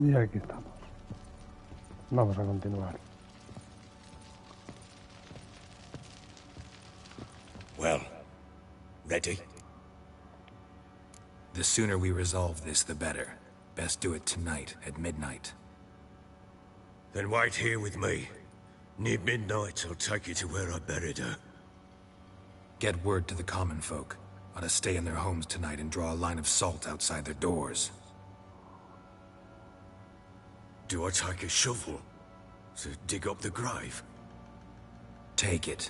Y aquí estamos. Vamos a continuar. Well, ready? The sooner we resolve this, the better. Best do it tonight, at midnight. Then wait here with me. Near midnight, I'll take you to where I buried her. Get word to the common folk. Ought to stay in their homes tonight and draw a line of salt outside their doors. Do I take a shovel to dig up the grave? Take it.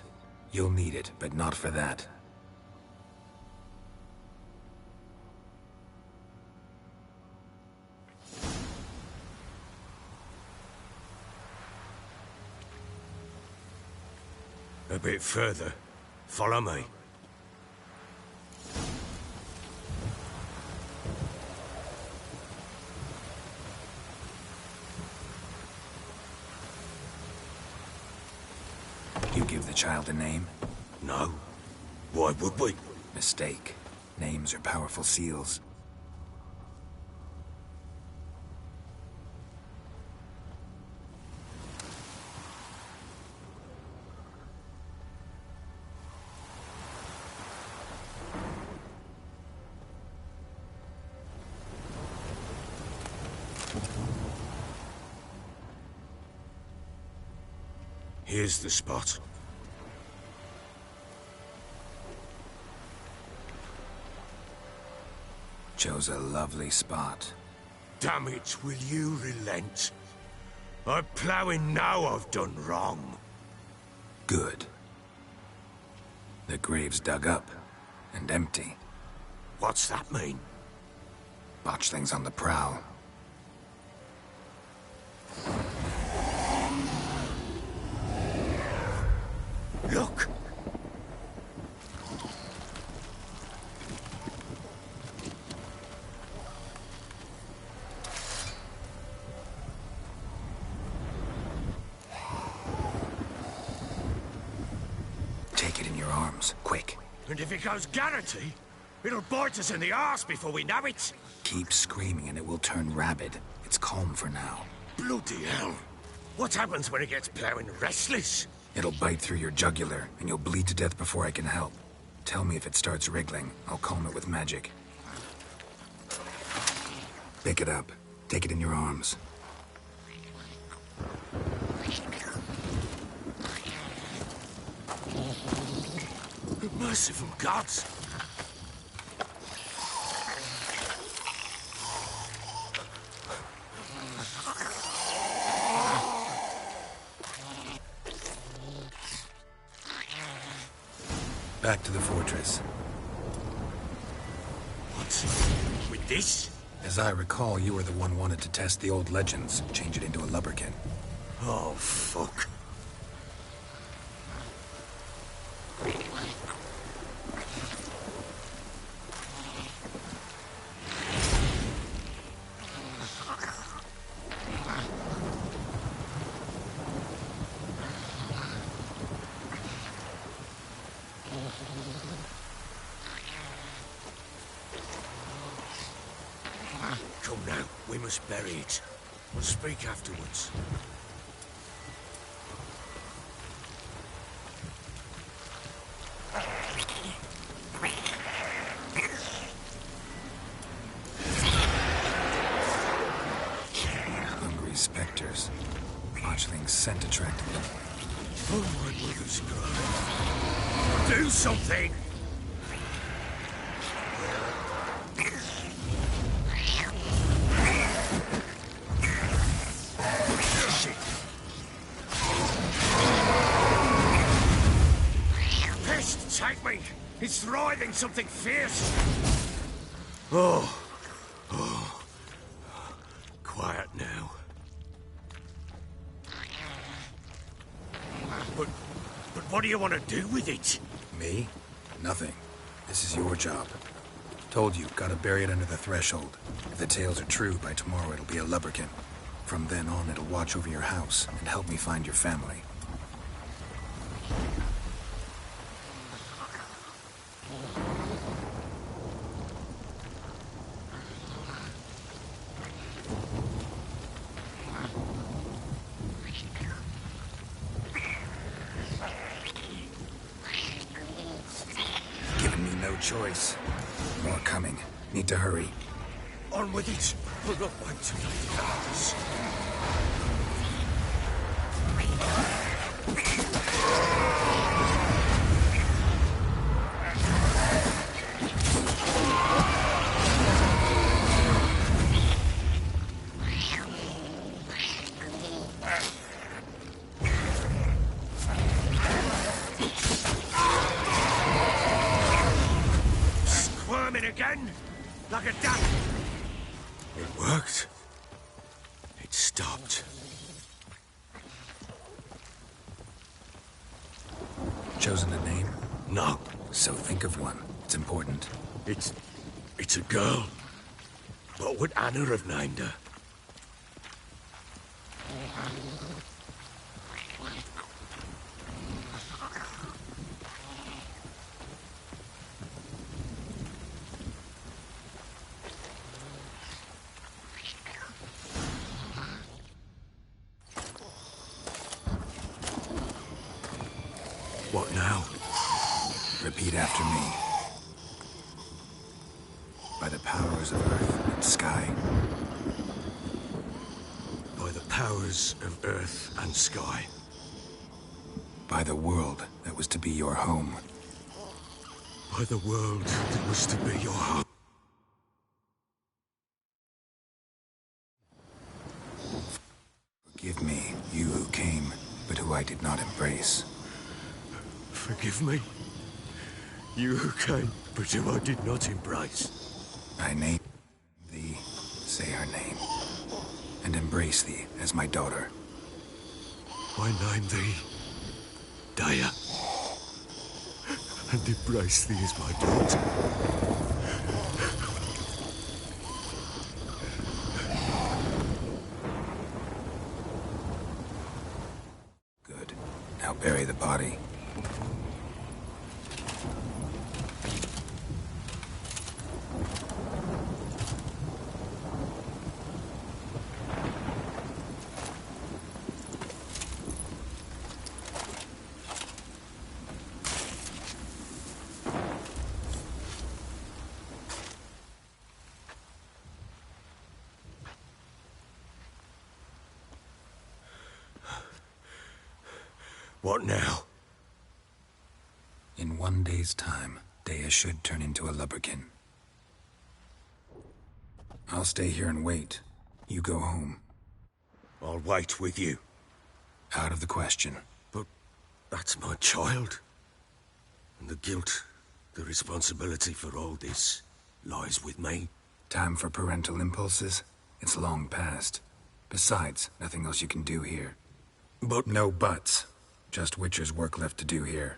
You'll need it, but not for that. A bit further. Follow me. You give the child a name? No. Why would we? Mistake. Names are powerful seals. Here's the spot. Chose a lovely spot. Damn it, will you relent? I'm ploughing now I've done wrong. Good. The grave's dug up and empty. What's that mean? Botchlings on the prowl. Look! Take it in your arms, quick. And if it goes Garrity, it'll bite us in the arse before we know it. Keep screaming and it will turn rabid. It's calm for now. Bloody hell. What happens when it gets ploughing restless? It'll bite through your jugular, and you'll bleed to death before I can help. Tell me if it starts wriggling. I'll calm it with magic. Pick it up. Take it in your arms. Merciful gods! Back to the fortress. What? With this? As I recall, you were the one wanted to test the old legends, change it into a lubberkin. Oh, fuck. Come now, we must bury it. We'll speak afterwards. Hungry specters. Botchling's scent attracted them. Oh, my mother's God. Do something! Take me! It's writhing something fierce! Oh. Quiet now. But what do you want to do with it? Me? Nothing. This is your job. Told you, gotta bury it under the threshold. If the tales are true, by tomorrow it'll be a lubberkin. From then on, it'll watch over your house and help me find your family. choice. More coming. Need to hurry. On with it. We'll not wait till they find us. Squirming again? Like a duck. It worked. It stopped. Chosen a name? No, So think of one. It's important. it's a girl. What would Anna have named her? What now? Repeat after me. By the powers of earth and sky. By the powers of earth and sky. By the world that was to be your home. By the world that was to be your home. Forgive me, you who came, but who I did not embrace. Forgive me. You who came, but who I did not embrace. I name thee, say her name, and embrace thee as my daughter. I name thee Dea, and embrace thee as my daughter. Good. Now bury the body. What now? In 1 day's time, Dea should turn into a lubberkin. I'll stay here and wait. You go home. I'll wait with you. Out of the question. But that's my child. And the guilt, the responsibility for all this lies with me. Time for parental impulses? It's long past. Besides, nothing else you can do here. But No buts. Just Witcher's work left to do here.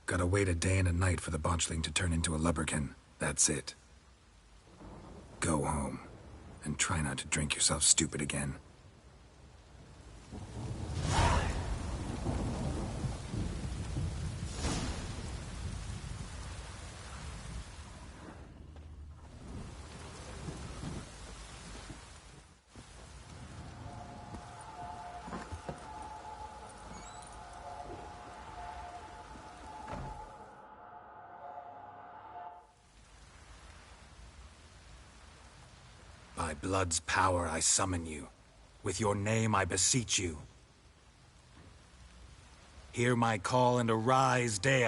Gotta wait a day and a night for the botchling to turn into a lubberkin. That's it. Go home. And try not to drink yourself stupid again. By blood's power I summon you. With your name I beseech you. Hear my call and arise, Dea.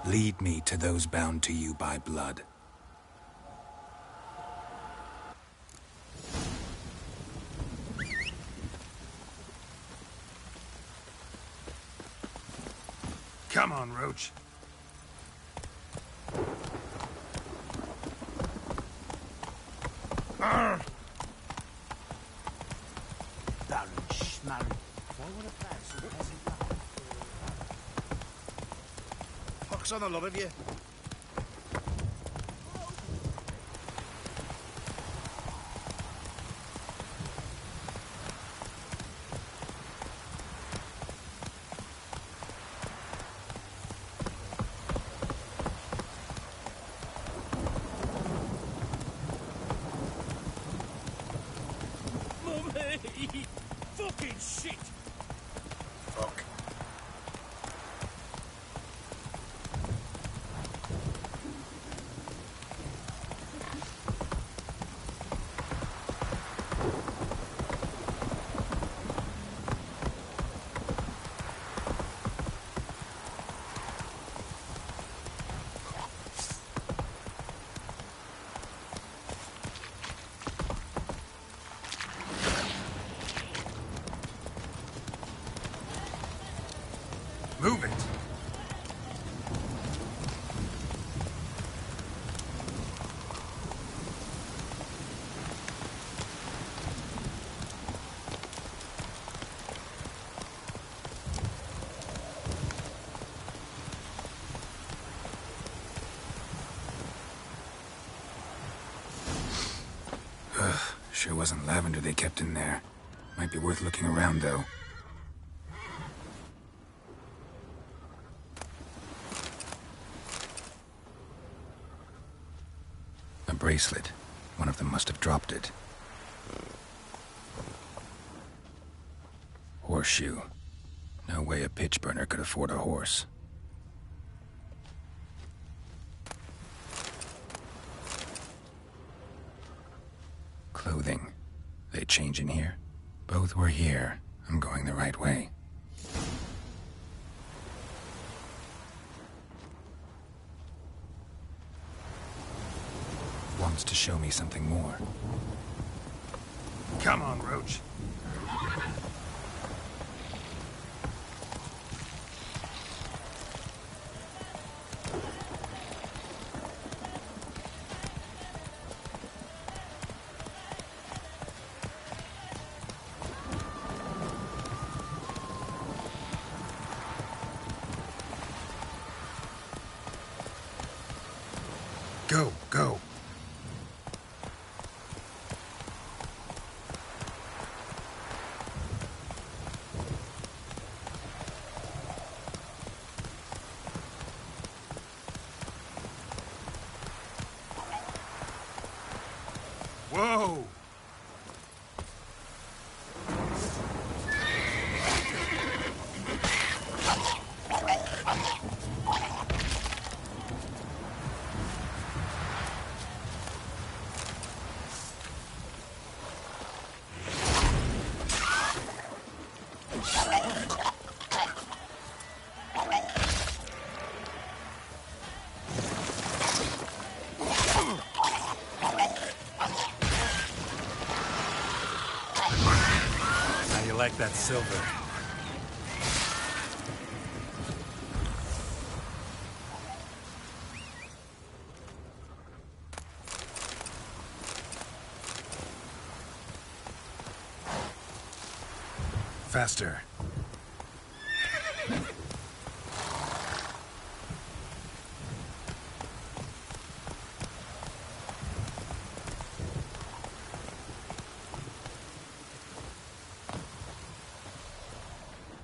Lead me to those bound to you by blood. Come on, Roach. Pox on the lot of you. Mummy! Sure wasn't lavender they kept in there. Might be worth looking around, though. A bracelet. One of them must have dropped it. Horseshoe. No way a pitch burner could afford a horse. Clothing. They change in here? Both were here. I'm going the right way. Wants to show me something more. Come on, Roach. Go, go. Whoa! Like that silver. Faster.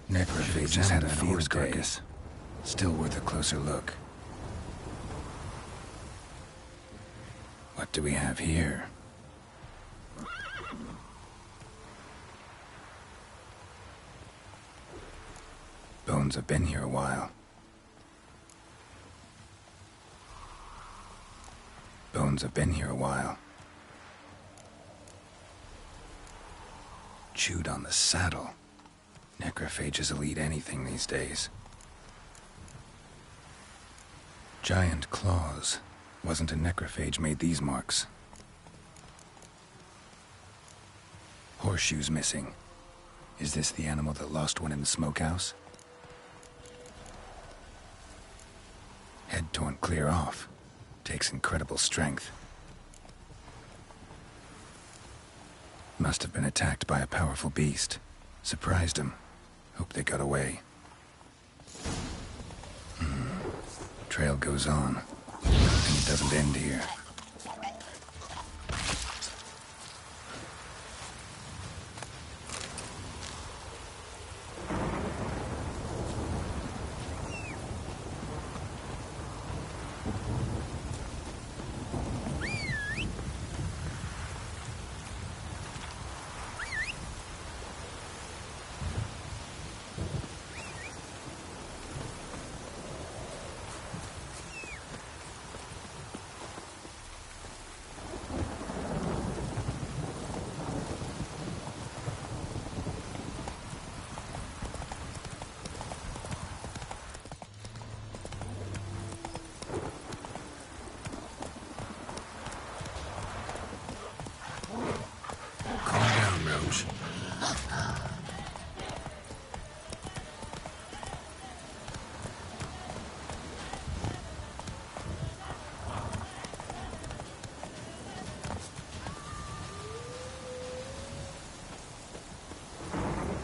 Necrophages had a horse carcass. Still worth a closer look. What do we have here? Bones have been here a while. Bones have been here a while. Chewed on the saddle. Necrophages will eat anything these days. Giant claws. Wasn't a necrophage made these marks. Horseshoes missing. Is this the animal that lost one in the smokehouse? Head torn clear off. Takes incredible strength. Must have been attacked by a powerful beast. Surprised him. Hope they got away. Trail goes on. And it doesn't end here.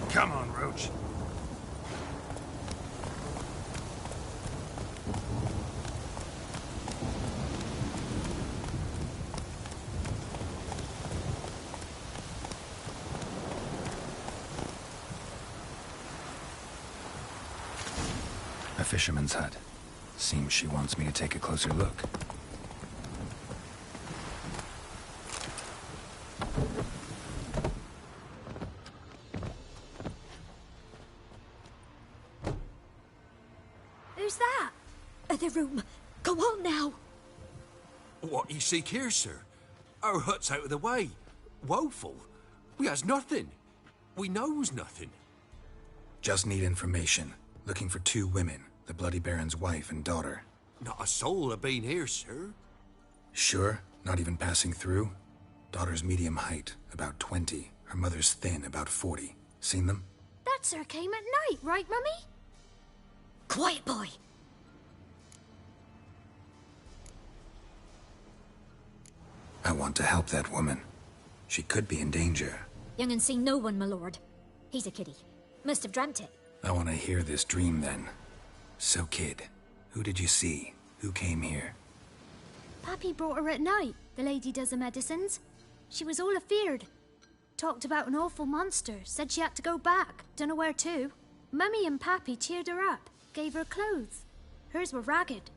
Come on, Roach. fisherman's hut. Seems she wants me to take a closer look. Who's that? Other room. Go on now. What you seek here, sir? Our hut's out of the way. Woeful. We has nothing. We knows nothing. Just need information. Looking for 2 women, the Bloody Baron's wife and daughter. Not a soul have been here, sir. Sure? Not even passing through? Daughter's medium height, about 20. Her mother's thin, about 40. Seen them? That sir came at night, right, Mummy? Quiet, boy. I want to help that woman. She could be in danger. Young and seen no one, my lord. He's a kiddie. Must have dreamt it. I want to hear this dream then. So, kid, who did you see? Who came here? Pappy brought her at night, the lady does the medicines. She was all afeared. Talked about an awful monster, said she had to go back, dunno where to. Mummy and Pappy cheered her up, gave her clothes. Hers were ragged.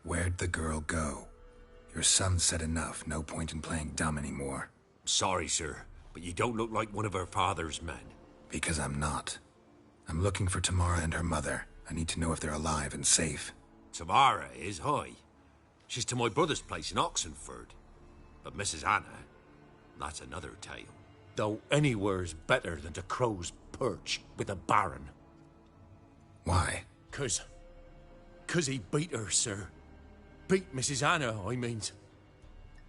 Where'd the girl go? Your son said enough, no point in playing dumb anymore. Sorry, sir, but you don't look like one of her father's men. Because I'm not. I'm looking for Tamara and her mother. I need to know if they're alive and safe. Tamara is, hi. She's to my brother's place in Oxenford. But Mrs. Anna, that's another tale. Though anywhere's better than the Crow's Perch with a Baron. Why? 'Cause he beat her, sir. Beat Mrs. Anna, I means.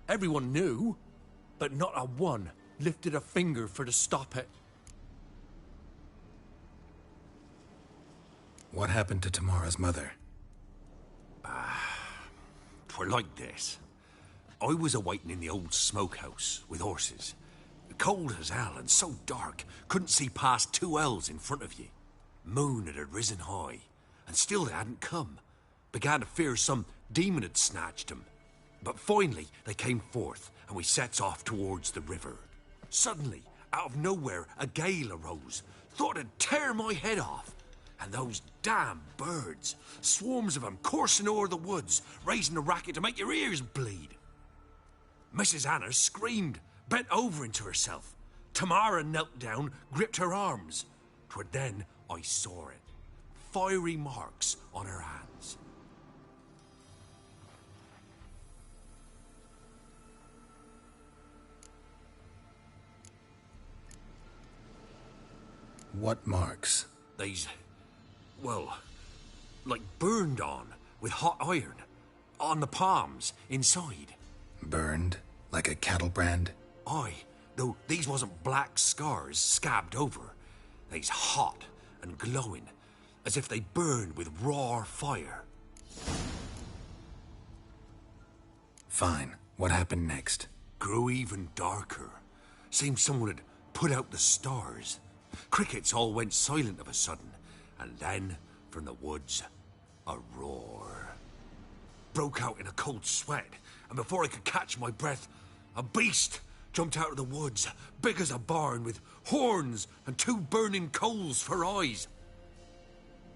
Everyone knew, but not a one lifted a finger for to stop it. What happened to Tamara's mother? 'Twere like this. I was awaiting in the old smokehouse with horses. Cold as hell and so dark, couldn't see past 2 ells in front of you. Moon had risen high, and still they hadn't come. Began to fear some demon had snatched them. But finally they came forth, and we sets off towards the river. Suddenly, out of nowhere, a gale arose. Thought it'd tear my head off. And those damn birds, swarms of them coursing o'er the woods, raising a racket to make your ears bleed. Mrs. Anna screamed, bent over into herself. Tamara knelt down, gripped her arms. 'Twere then I saw it. Fiery marks on her hands. What marks? They's, well, like burned on with hot iron. On the palms, inside. Burned? Like a cattle brand? Aye, though these wasn't black scars scabbed over. They's hot and glowing, as if they burned with raw fire. Fine. What happened next? Grew even darker. Seemed someone had put out the stars. Crickets all went silent of a sudden, and then, from the woods, a roar. Broke out in a cold sweat, and before I could catch my breath, a beast jumped out of the woods, big as a barn, with horns and 2 burning coals for eyes.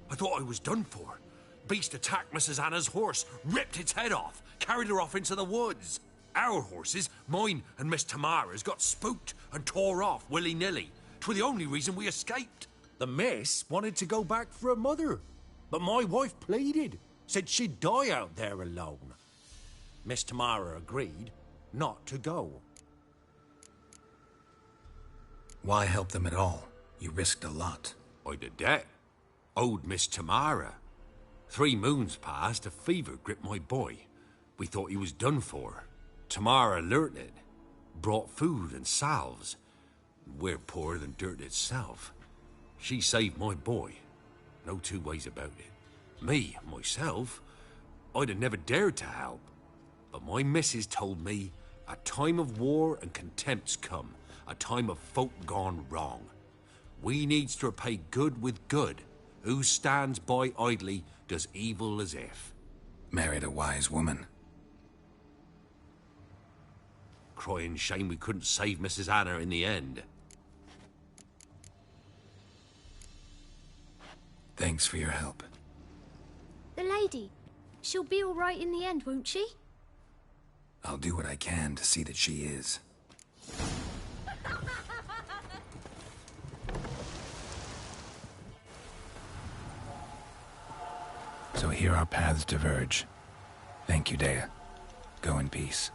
I thought I was done for. Beast attacked Mrs. Anna's horse, ripped its head off, carried her off into the woods. Our horses, mine and Miss Tamara's, got spooked and tore off willy-nilly. 'Twere the only reason we escaped. The miss wanted to go back for her mother, but my wife pleaded, said she'd die out there alone. Miss Tamara agreed not to go. Why help them at all? You risked a lot. I did that. Owed Miss Tamara. 3 moons passed, a fever gripped my boy. We thought he was done for. Tamara learnt it. Brought food and salves. We're poorer than dirt itself. She saved my boy. No 2 ways about it. Me, myself, I'd have never dared to help. But my missus told me a time of war and contempt's come. A time of folk gone wrong. We needs to repay good with good. Who stands by idly does evil as if. Married a wise woman. Crying shame we couldn't save Mrs. Anna in the end. Thanks for your help. The lady. She'll be all right in the end, won't she? I'll do what I can to see that she is. So here our paths diverge. Thank you, Dea. Go in peace.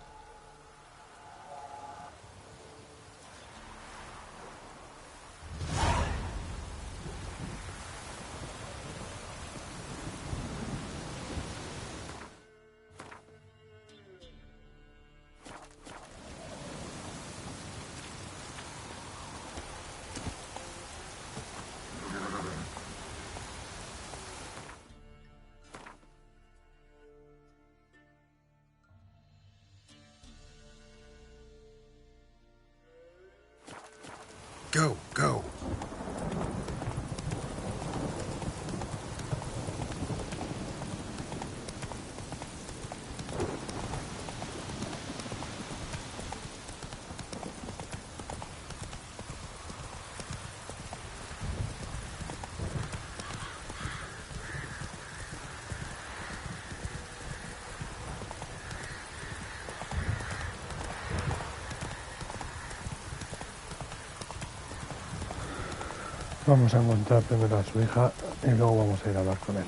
Go, go. Vamos a encontrar primero a su hija y luego vamos a ir a hablar con él.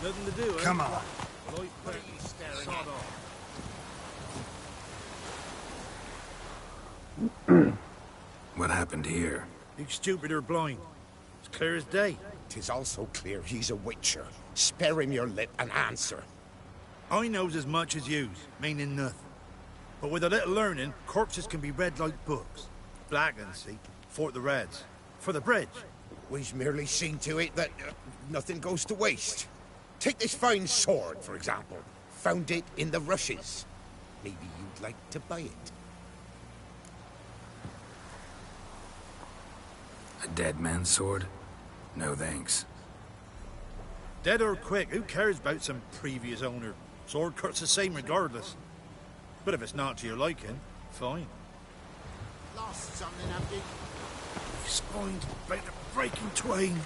Nothing to do, eh? Come on. Well, what are you staring at? What happened here? You stupid or blind? It's clear as day. 'Tis also clear he's a witcher. Spare him your lip and answer. I knows as much as yous, meaning nothing. But with a little learning, corpses can be read like books. Black and see, for the Reds. For the bridge. We've merely seen to it that nothing goes to waste. Take this fine sword, for example. Found it in the rushes. Maybe you'd like to buy it. A dead man's sword? No thanks. Dead or quick, who cares about some previous owner? Sword cuts the same regardless. But if it's not to your liking, fine. Lost something, have you? Spined about to break in twain.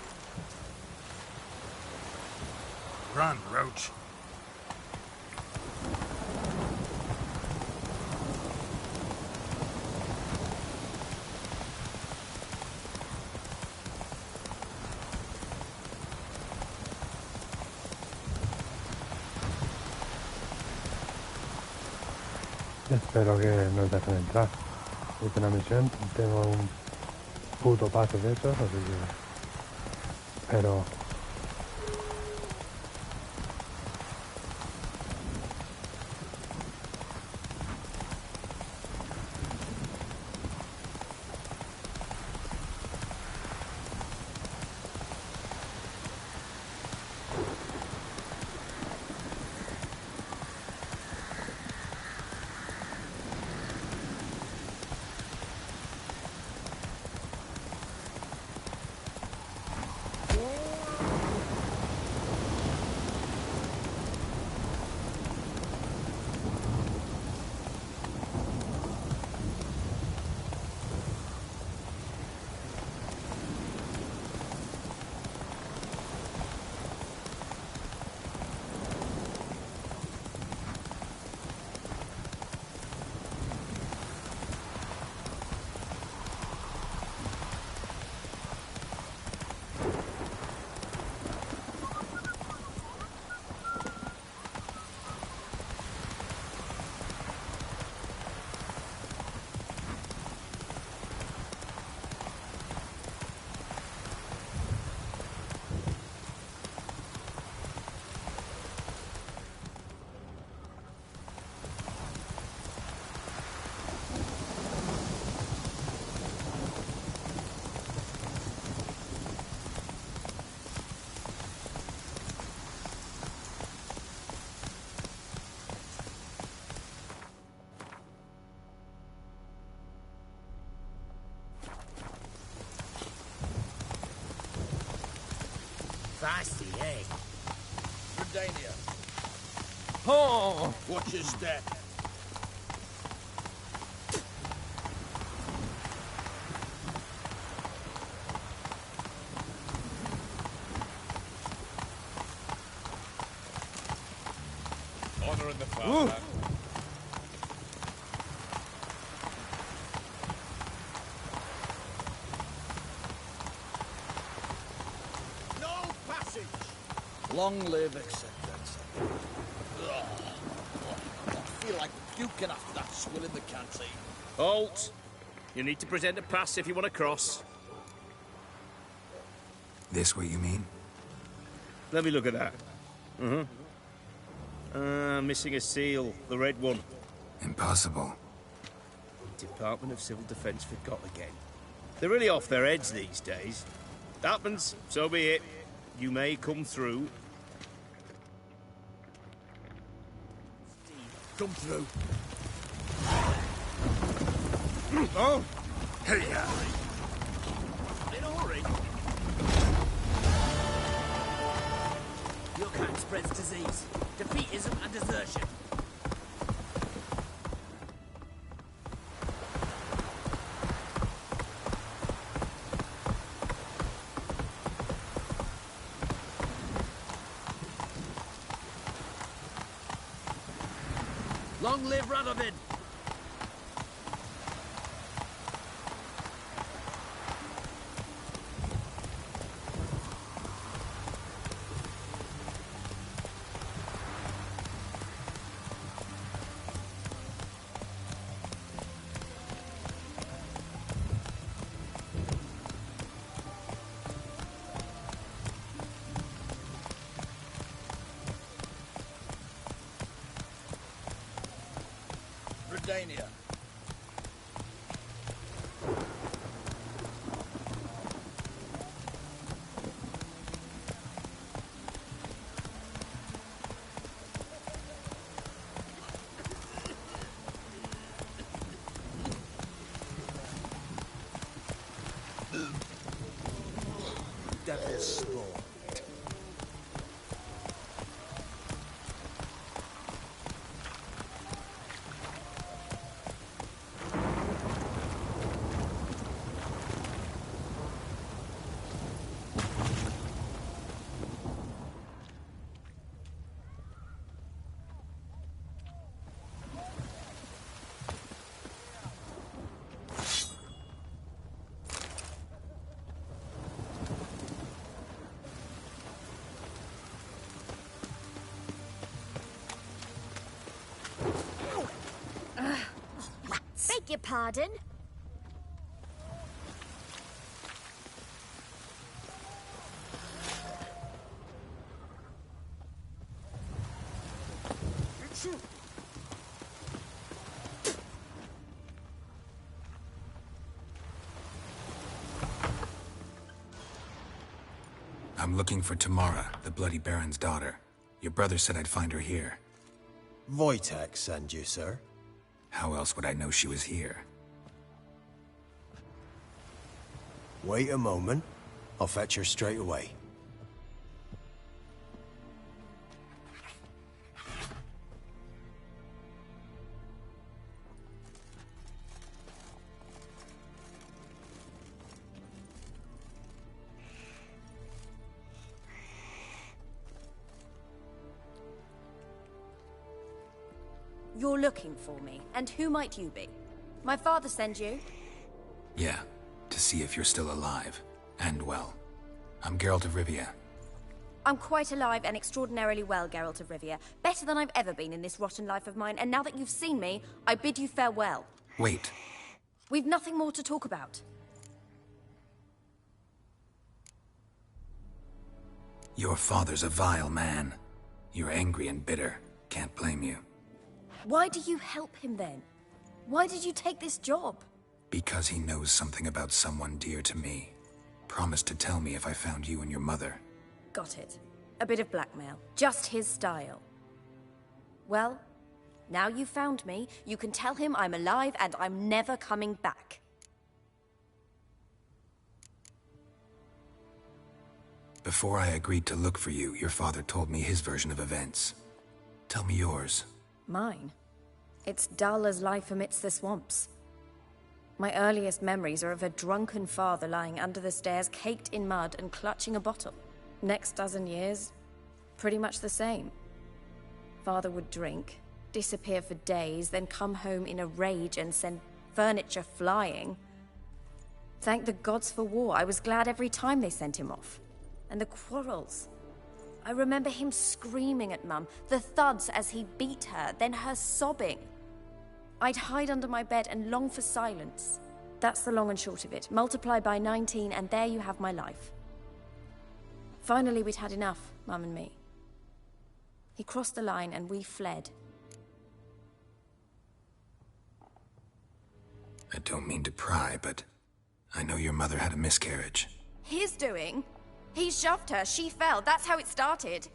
Run, Roach. Espero que nos dejen entrar. Hice una misión, tengo un puto pase de esos, así que... Pero... Redania. Oh! Watch your step. Honor in the fatherland. No passage! Long live acceptance. Ugh. I feel like puking after that swill in the canteen. Halt! You need to present a pass if you want to cross. This what you mean? Let me look at that. Missing a seal, the red one. Impossible. Department of Civil Defence forgot again. They're really off their heads these days. Happens, so be it. You may come through. Come through. Oh! Hey, yeah. In a hurry. Your kind spreads disease, defeatism and desertion. Long live Radovid! Redania. Devil's spawn. Beg your pardon? I'm looking for Tamara, the Bloody Baron's daughter. Your brother said I'd find her here. Wojtek send you, sir. How else would I know she was here? Wait a moment. I'll fetch her straight away. You're looking for me, and who might you be? My father sent you? Yeah, to see if you're still alive. And well. I'm Geralt of Rivia. I'm quite alive and extraordinarily well, Geralt of Rivia. Better than I've ever been in this rotten life of mine, and now that you've seen me, I bid you farewell. Wait. We've nothing more to talk about. Your father's a vile man. You're angry and bitter. Can't blame you. Why do you help him then? Why did you take this job? Because he knows something about someone dear to me. Promised to tell me if I found you and your mother. Got it. A bit of blackmail. Just his style. Well, now you've found me, you can tell him I'm alive and I'm never coming back. Before I agreed to look for you, your father told me his version of events. Tell me yours. Mine? It's dull as life amidst the swamps. My earliest memories are of a drunken father lying under the stairs, caked in mud and clutching a bottle. Next dozen years, pretty much the same. Father would drink, disappear for days, then come home in a rage and send furniture flying. Thank the gods for war. I was glad every time they sent him off. And the quarrels. I remember him screaming at Mum, the thuds as he beat her, then her sobbing. I'd hide under my bed and long for silence. That's the long and short of it. Multiply by 19 and there you have my life. Finally, we'd had enough, Mum and me. He crossed the line and we fled. I don't mean to pry, but I know your mother had a miscarriage. His doing? He shoved her, she fell, that's how it started.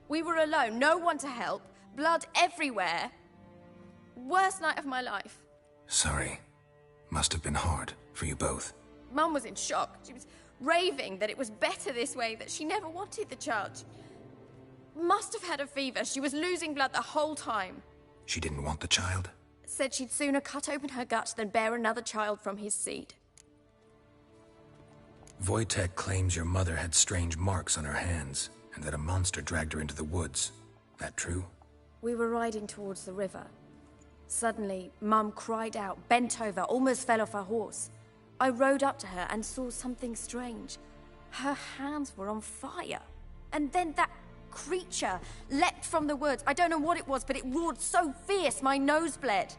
We were alone, no one to help, blood everywhere. Worst night of my life. Sorry. Must have been hard for you both. Mum was in shock. She was raving that it was better this way, that she never wanted the child. She must have had a fever. She was losing blood the whole time. She didn't want the child? Said she'd sooner cut open her gut than bear another child from his seed. Wojtek claims your mother had strange marks on her hands, and that a monster dragged her into the woods. That true? We were riding towards the river. Suddenly, Mum cried out, bent over, almost fell off her horse. I rode up to her and saw something strange. Her hands were on fire. And then that creature leapt from the woods. I don't know what it was, but it roared so fierce my nose bled.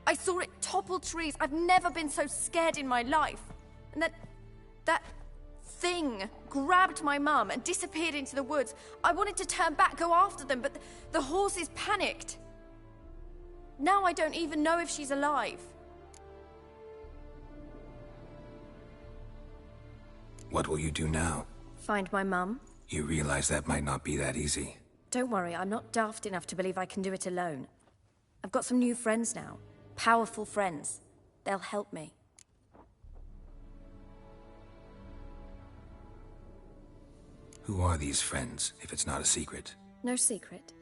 I saw it topple trees. I've never been so scared in my life. And that thing grabbed my mum and disappeared into the woods. I wanted to turn back, go after them, but the horses panicked. Now I don't even know if she's alive. What will you do now? Find my mum. You realize that might not be that easy. Don't worry, I'm not daft enough to believe I can do it alone. I've got some new friends now. Powerful friends. They'll help me. Who are these friends, if it's not a secret? No secret.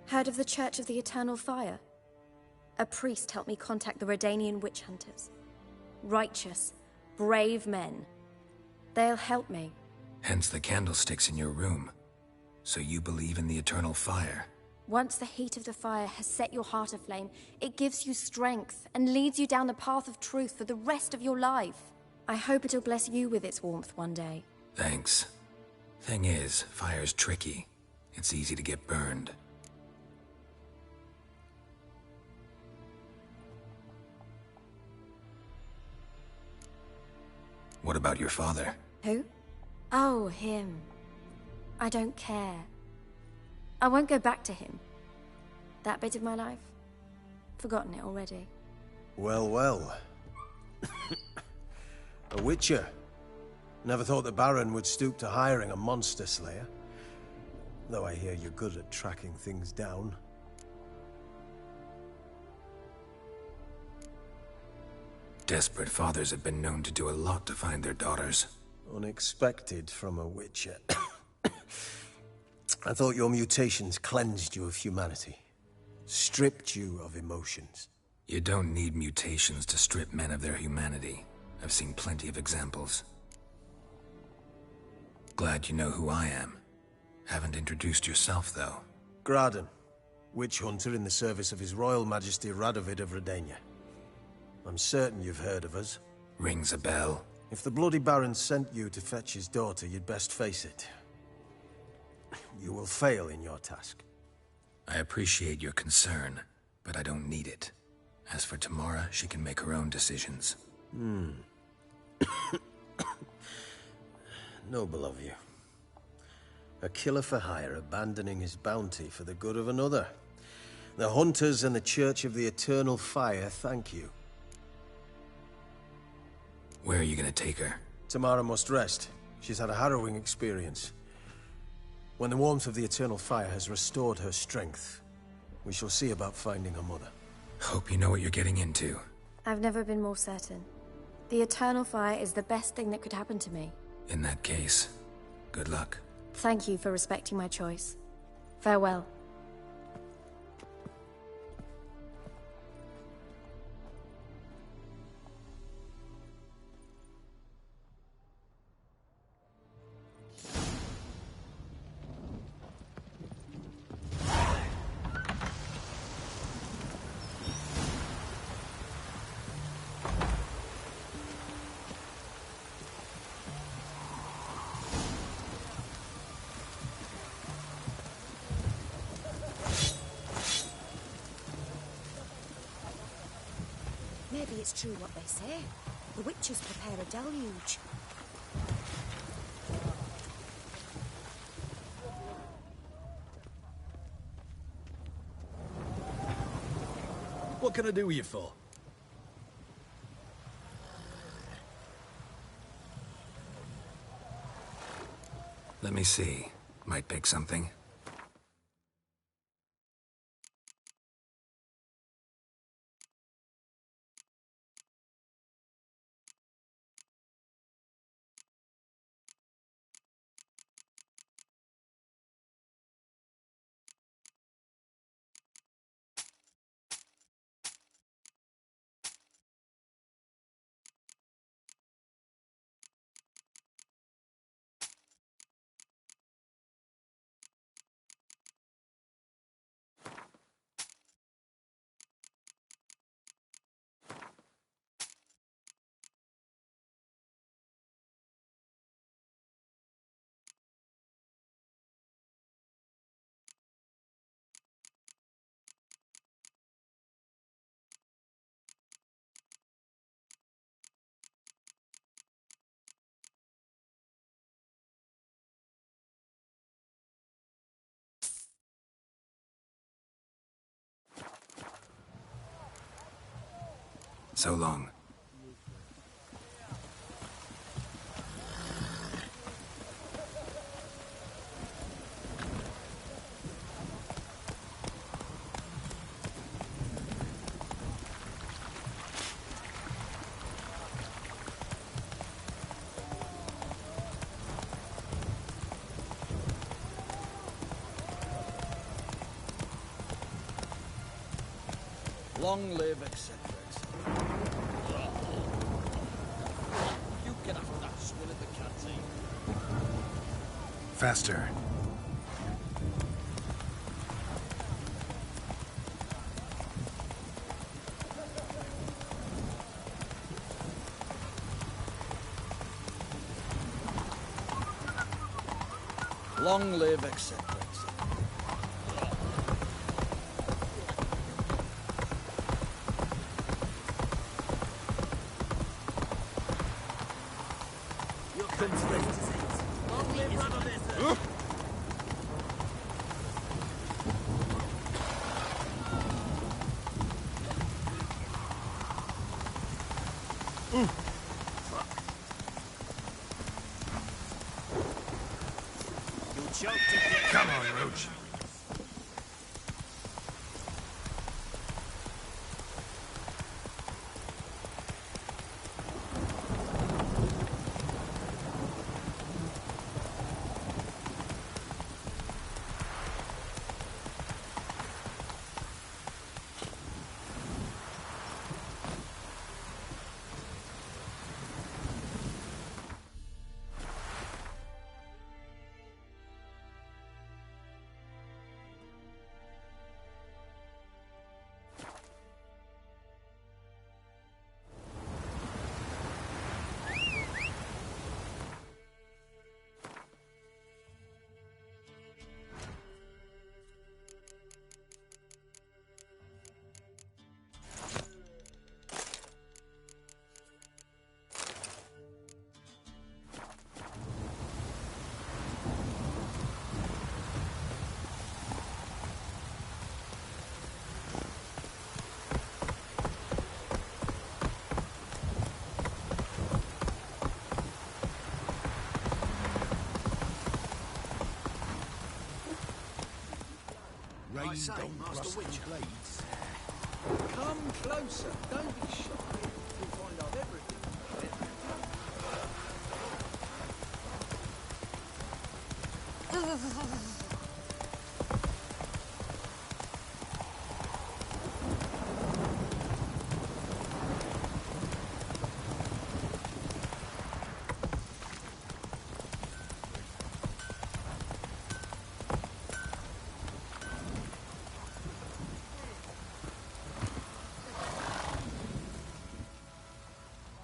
Heard of the Church of the Eternal Fire? A priest helped me contact the Redanian witch hunters. Righteous, brave men. They'll help me. Hence the candlesticks in your room. So you believe in the eternal fire? Once the heat of the fire has set your heart aflame, it gives you strength and leads you down the path of truth for the rest of your life. I hope it'll bless you with its warmth one day. Thanks. Thing is, fire's tricky. It's easy to get burned. What about your father? Who? Oh, him. I don't care. I won't go back to him. That bit of my life? Forgotten it already. Well, well. A witcher. Never thought the Baron would stoop to hiring a monster slayer. Though I hear you're good at tracking things down. Desperate fathers have been known to do a lot to find their daughters. Unexpected from a witcher. I thought your mutations cleansed you of humanity. Stripped you of emotions. You don't need mutations to strip men of their humanity. I've seen plenty of examples. Glad you know who I am. Haven't introduced yourself, though. Graden, witch hunter in the service of His Royal Majesty Radovid of Redania. I'm certain you've heard of us. Rings a bell. If the Bloody Baron sent you to fetch his daughter, you'd best face it. You will fail in your task. I appreciate your concern, but I don't need it. As for Tamara, she can make her own decisions. Noble of you. A killer for hire abandoning his bounty for the good of another. The Hunters and the Church of the Eternal Fire thank you. Where are you gonna take her? Tamara must rest. She's had a harrowing experience. When the warmth of the Eternal Fire has restored her strength, we shall see about finding her mother. Hope you know what you're getting into. I've never been more certain. The Eternal Fire is the best thing that could happen to me. In that case, Good luck. Thank you for respecting my choice. Farewell. Maybe it's true what they say. The witches prepare a deluge. What can I do with you for? Let me see. Might pick something. So long. Long live, etc. You get after that swill at the canteen. Faster. Long live, etc. Come on, Roach. I say, Master Witcher. Blades. Come closer. Don't be shy. You'll find out everything.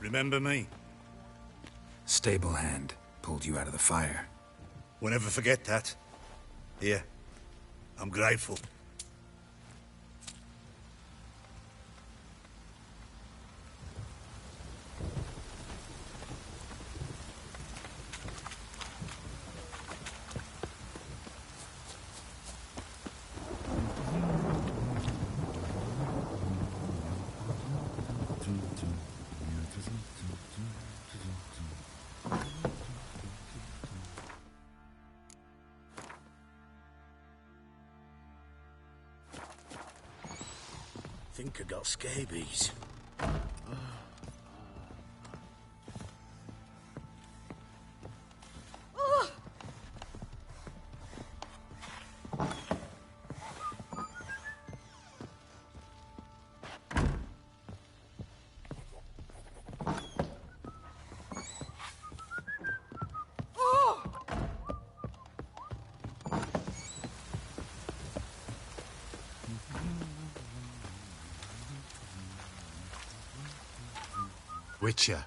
Remember me? Stable hand pulled you out of the fire. Won't ever forget that. Here, I'm grateful. Think I got scabies. Witcher,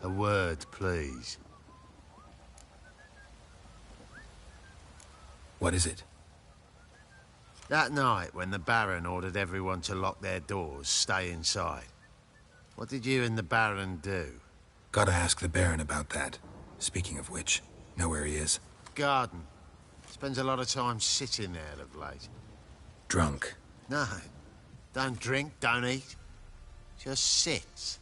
a word, please. What is it? That night when the Baron ordered everyone to lock their doors, stay inside. What did you and the Baron do? Gotta ask the Baron about that. Speaking of which, know where he is? Garden. Spends a lot of time sitting there of late. Drunk. No. Don't drink, don't eat. Just sits.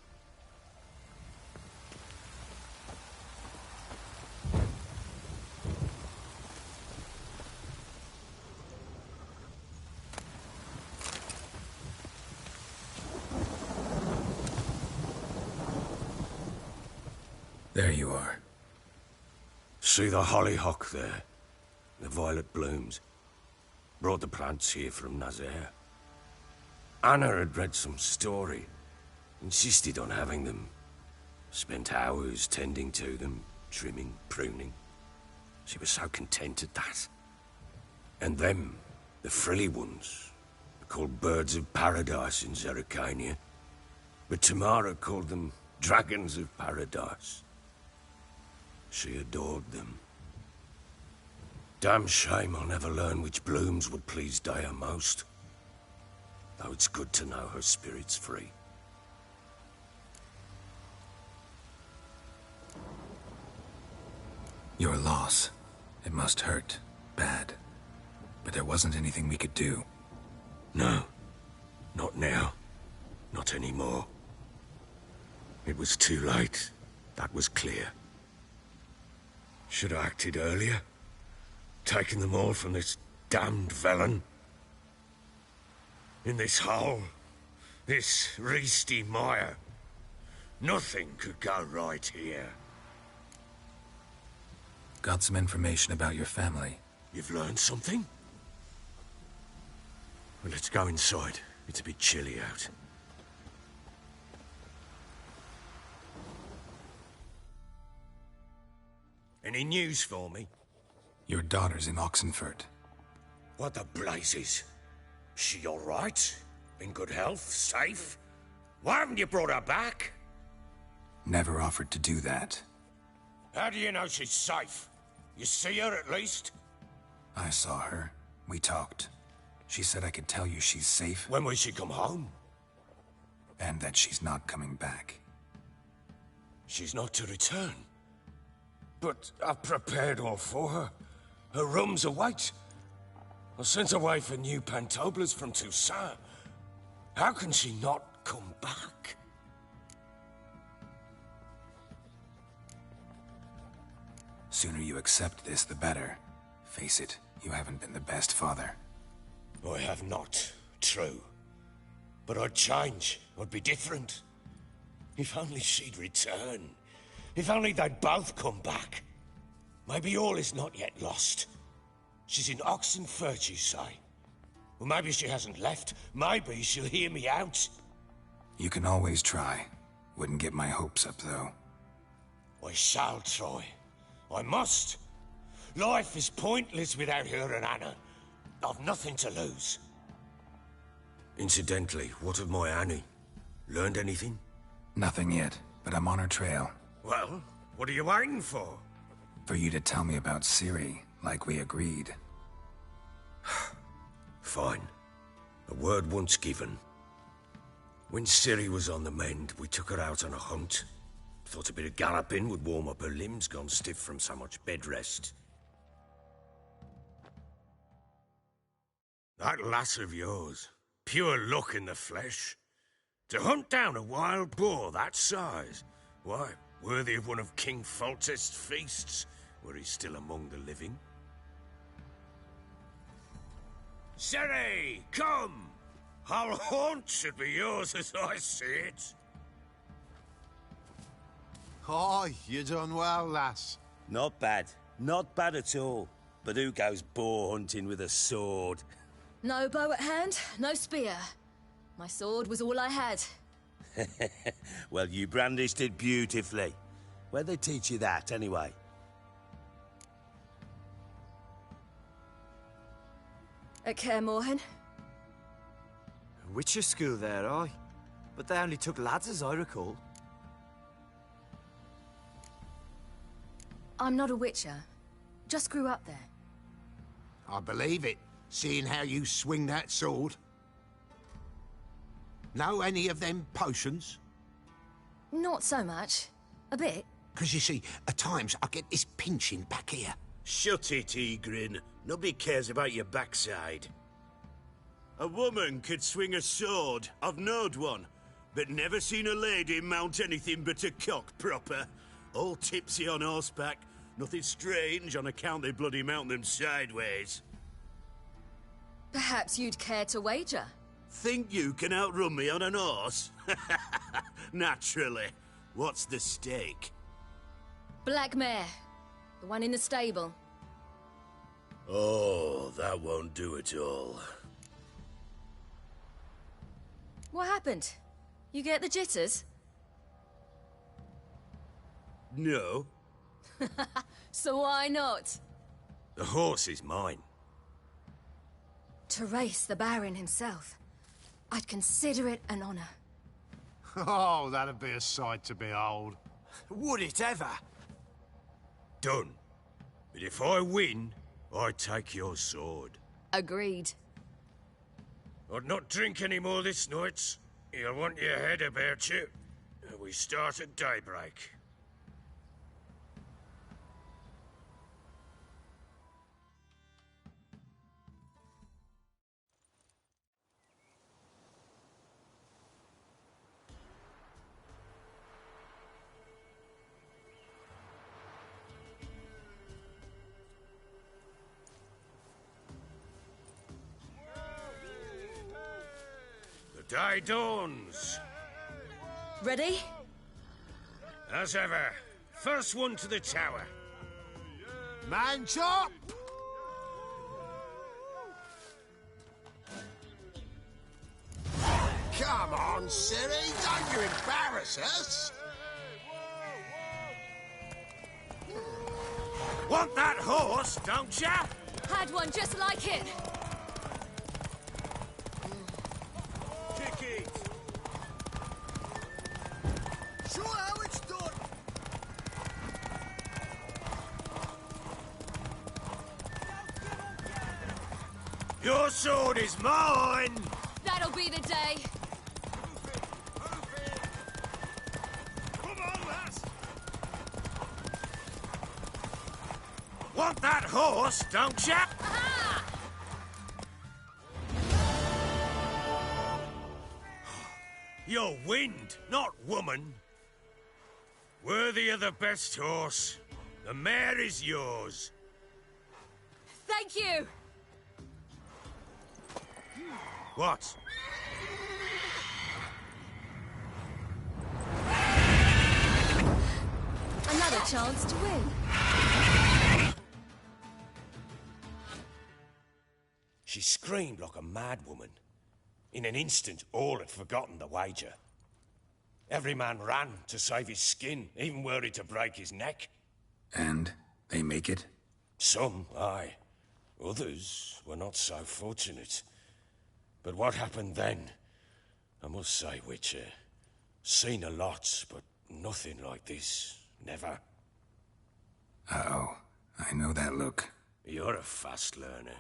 There you are. See the hollyhock there? The violet blooms. Brought the plants here from Nazaire. Anna had read some story. Insisted on having them. Spent hours tending to them, trimming, pruning. She was so content at that. And them, the frilly ones, are called birds of paradise in Zerrikania. But Tamara called them dragons of paradise. She adored them. Damn shame I'll never learn which blooms would please Dea most. Though it's good to know her spirit's free. Your loss. It must hurt. Bad. But there wasn't anything we could do. No. Not now. Not anymore. It was too late. That was clear. Should have acted earlier. Taken them all from this damned Velen. In this hole. This reesty mire. Nothing could go right here. Got some information about your family. You've learned something? Well, let's go inside. It's a bit chilly out. Any news for me? Your daughter's in Oxenfurt. What the blazes? She all right? In good health? Safe? Why haven't you brought her back? Never offered to do that. How do you know she's safe? You see her at least? I saw her. We talked. She said I could tell you she's safe. When will she come home? And that she's not coming back. She's not to return. But I've prepared all for her. Her rooms await. I sent away for new pantoblas from Toussaint. How can she not come back? Sooner you accept this, the better. Face it, you haven't been the best father. I have not, true. But I'd change. I'd be different. If only she'd return. If only they'd both come back. Maybe all is not yet lost. She's in Oxenfurt, you say? Well, maybe she hasn't left. Maybe she'll hear me out. You can always try. Wouldn't get my hopes up, though. I shall try. I must. Life is pointless without her and Anna. I've nothing to lose. Incidentally, what of my Annie? Learned anything? Nothing yet. but I'm on her trail. Well, what are you waiting for? For you to tell me about Ciri, like we agreed. Fine. A word once given. When Ciri was on the mend, we took her out on a hunt. Thought a bit of galloping would warm up her limbs, gone stiff from so much bed rest. That lass of yours, pure luck in the flesh. To hunt down a wild boar that size, why, worthy of one of King Foltest's feasts, were he still among the living. Ciri, come! Our haunt should be yours as I see it. Aye, you done well, lass. Not bad. Not bad at all. But who goes boar hunting with a sword? No bow at hand, no spear. My sword was all I had. Well, you brandished it beautifully. Where'd they teach you that, anyway? At Kaer Morhen. Witcher school there, aye. But they only took lads, as I recall. I'm not a witcher. Just grew up there. I believe it, seeing how you swing that sword. Know any of them potions? Not so much. A bit. 'Cause you see, at times I get this pinching back here. Shut it, Egrin. Nobody cares about your backside. A woman could swing a sword. I've knowed one. But never seen a lady mount anything but a cock proper. All tipsy on horseback. Nothing strange on account they bloody mount them sideways. Perhaps you'd care to wager? Think you can outrun me on an horse? Naturally. What's the stake? Black mare. The one in the stable. Oh, that won't do it all. What happened? You get the jitters? No. So why not? The horse is mine. To race the Baron himself. I'd consider it an honor. Oh, that'd be a sight to behold. Would it ever? Done. But if I win, I take your sword. Agreed. I'd not drink any more this night. You'll want your head about you. We start at daybreak. The day dawns. Ready? As ever. First one to the tower. Man chop! Come on, Ciri, don't you embarrass us! Want that horse, don't ya? Had one just like it. Kick it. Show how it's done! Your sword is mine! That'll be the day. Come on, lass! Want that horse, don't ya? Aha! You're wind, not woman. Worthy of the best horse. The mare is yours. Thank you. What? Another chance to win. She screamed like a mad woman. In an instant, all had forgotten the wager. Every man ran to save his skin, even worried to break his neck. And they make it? Some, aye. Others were not so fortunate. But what happened then? I must say, Witcher, seen a lot, but Nothing like this. Never. Uh-oh. I know that look. You're a fast learner.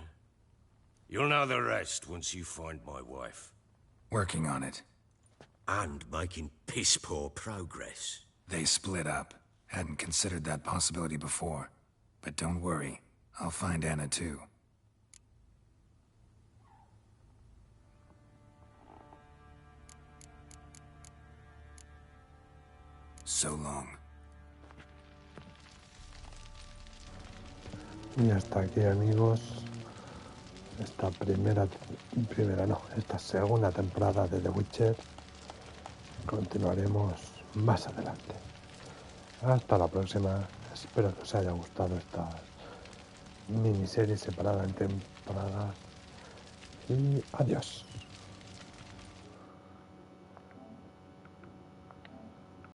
You'll know the rest once you find my wife. Working on it. And making piss-poor progress. They split up. Hadn't considered that possibility before. But don't worry. I'll find Anna too. So long. Y hasta aquí, amigos, esta esta segunda temporada de The Witcher. Continuaremos más adelante. Hasta la próxima. Espero que os haya gustado esta miniserie separada en temporadas. Y adiós.